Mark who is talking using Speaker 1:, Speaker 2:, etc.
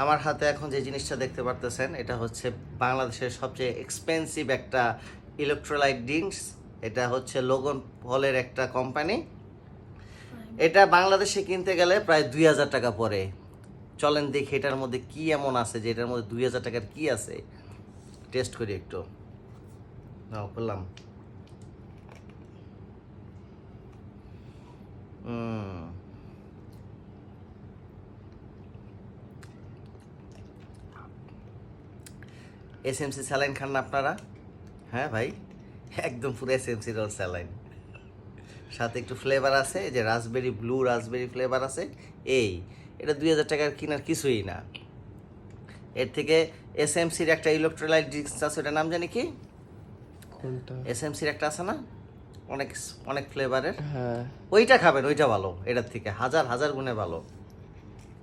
Speaker 1: আমার হাতে এখন যে জিনিসটা দেখতে পারতেছেন এটা হচ্ছে বাংলাদেশের সবচেয়ে এক্সপেন্সিভ একটা ইলেকট্রোলাইট ড্রিঙ্কস। এটা হচ্ছে লোগন পলের একটা কোম্পানি। এটা বাংলাদেশে কিনতে গেলে প্রায় 2000 টাকা পড়ে। চলেন দেখি এটার মধ্যে কি এমন আছে যে এটার মধ্যে 2000 টাকার কি আছে, টেস্ট করি একটু। নাও করলাম। এসএমসি স্যালাইন খান না আপনারা? হ্যাঁ ভাই, একদম পুরো এসএমসি রোল স্যালাইন। সাথে একটু ফ্লেভার আছে, এই যে রাসবেরি, ব্লু রাসবেরি ফ্লেভার আছে। এই এটা 2000 টাকার কিনার কিছুই না। এর থেকে এসএমসির একটা ইলেকট্রোলাইট ড্রিঙ্কস আছে, ওটার নাম জানি কি?
Speaker 2: কোনটা?
Speaker 1: এসএমসির একটা আছে না, অনেক অনেক ফ্লেভারের,
Speaker 2: হ্যাঁ,
Speaker 1: ওইটা খাবেন, ওইটা ভালো এটার থেকে হাজার হাজার গুণে ভালো।